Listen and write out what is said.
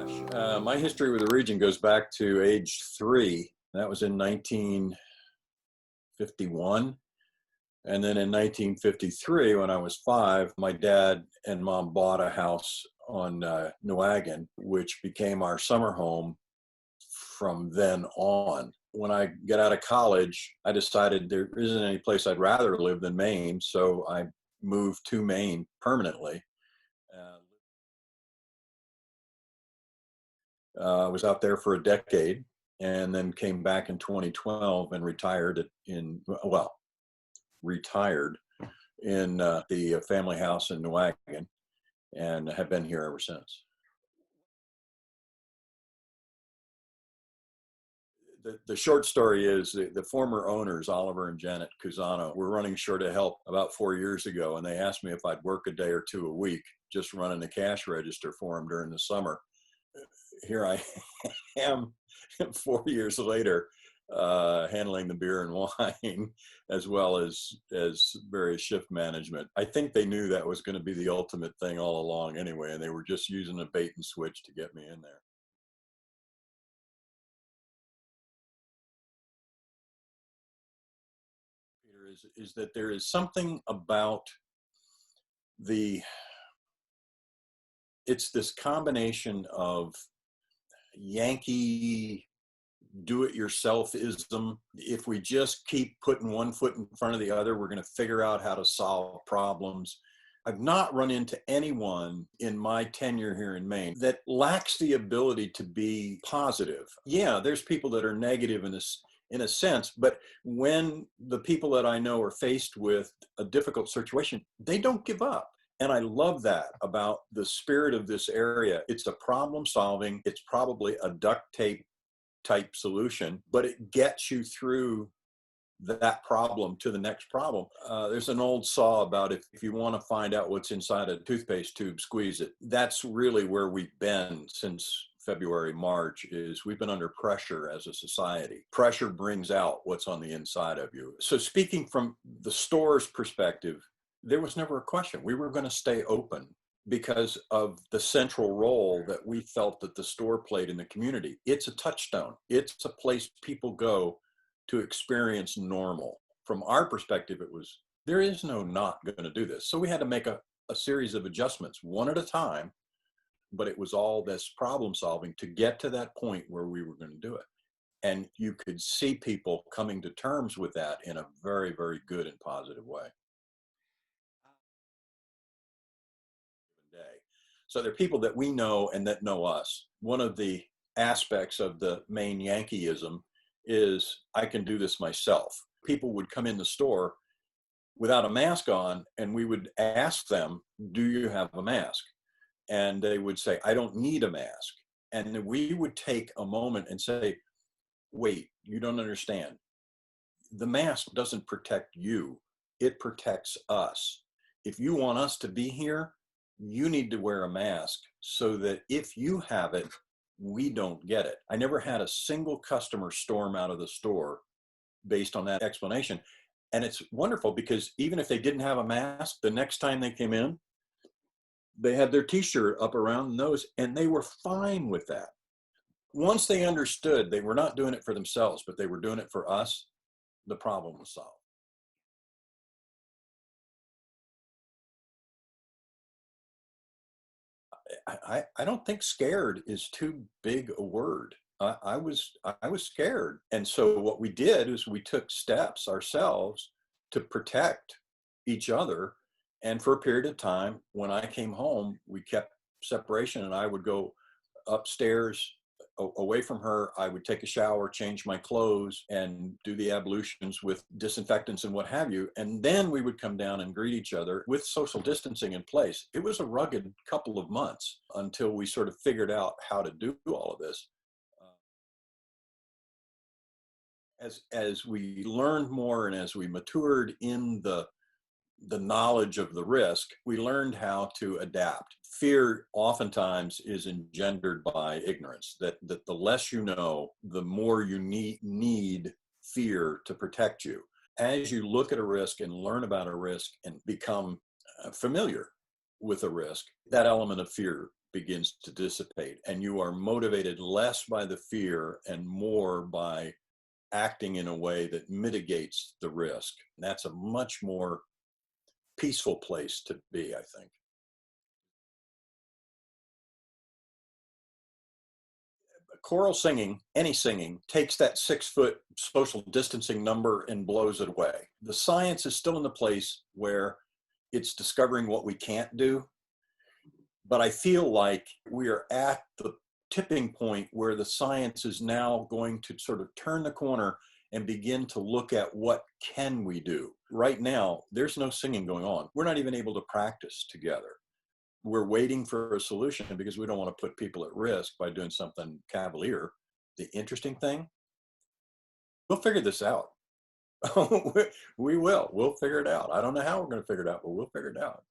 My history with the region goes back to age 3. That was in 1951. And then in 1953, when I was 5, my dad and mom bought a house on New, which became our summer home from then on. When I got out of college, I decided there isn't any place I'd rather live than Maine. So I moved to Maine permanently. I was out there for a decade and then came back in 2012 and retired in the family house in New, and have been here ever since. The short story is the former owners, Oliver and Janet Cusano, were running short of help about 4 years ago, and they asked me if I'd work a day or two a week just running the cash register for them during the summer. Here I am 4 years later, handling the beer and wine as well as various shift management. I think they knew that was going to be the ultimate thing all along anyway, and they were just using a bait and switch to get me in there. Peter, is that there is something about it's this combination of Yankee do-it-yourselfism. If we just keep putting one foot in front of the other, we're going to figure out how to solve problems. I've not run into anyone in my tenure here in Maine that lacks the ability to be positive. Yeah, there's people that are negative in a sense, but when the people that I know are faced with a difficult situation, they don't give up. And I love that about the spirit of this area. It's a problem solving. It's probably a duct tape type solution, but it gets you through that problem to the next problem. There's an old saw about if you want to find out what's inside a toothpaste tube, squeeze it. That's really where we've been since February, March, is we've been under pressure as a society. Pressure brings out what's on the inside of you. So speaking from the store's perspective, there was never a question. We were going to stay open because of the central role that we felt that the store played in the community. It's a touchstone. It's a place people go to experience normal. From our perspective, there is no not going to do this. So we had to make a series of adjustments, one at a time, but it was all this problem solving to get to that point where we were going to do it. And you could see people coming to terms with that in a very, very good and positive way. So there are people that we know and that know us. One of the aspects of the Maine Yankeeism is I can do this myself. People would come in the store without a mask on, and we would ask them, do you have a mask? And they would say, I don't need a mask. And we would take a moment and say, wait, you don't understand. The mask doesn't protect you. It protects us. If you want us to be here, you need to wear a mask so that if you have it, we don't get it. I never had a single customer storm out of the store based on that explanation. And it's wonderful because even if they didn't have a mask, the next time they came in, they had their t-shirt up around the nose and they were fine with that. Once they understood they were not doing it for themselves, but they were doing it for us, the problem was solved. I don't think scared is too big a word. I was scared. And so what we did is we took steps ourselves to protect each other. And for a period of time, when I came home, we kept separation and I would go upstairs away from her. I would take a shower, change my clothes, and do the ablutions with disinfectants and what have you. And then we would come down and greet each other with social distancing in place. It was a rugged couple of months until we sort of figured out how to do all of this. As we learned more and as we matured in the knowledge of the risk, we learned how to adapt. Fear oftentimes is engendered by ignorance, that the less you know, the more you need fear to protect you. As you look at a risk and learn about a risk and become familiar with a risk, that element of fear begins to dissipate, and you are motivated less by the fear and more by acting in a way that mitigates the risk. That's a much more peaceful place to be, I think. Choral singing, any singing, takes that 6 foot social distancing number and blows it away. The science is still in the place where it's discovering what we can't do. But I feel like we are at the tipping point where the science is now going to sort of turn the corner and begin to look at what can we do. Right now, there's no singing going on. We're not even able to practice together. We're waiting for a solution because we don't want to put people at risk by doing something cavalier. The interesting thing, we'll figure this out. We will. We'll figure it out. I don't know how we're going to figure it out, but we'll figure it out.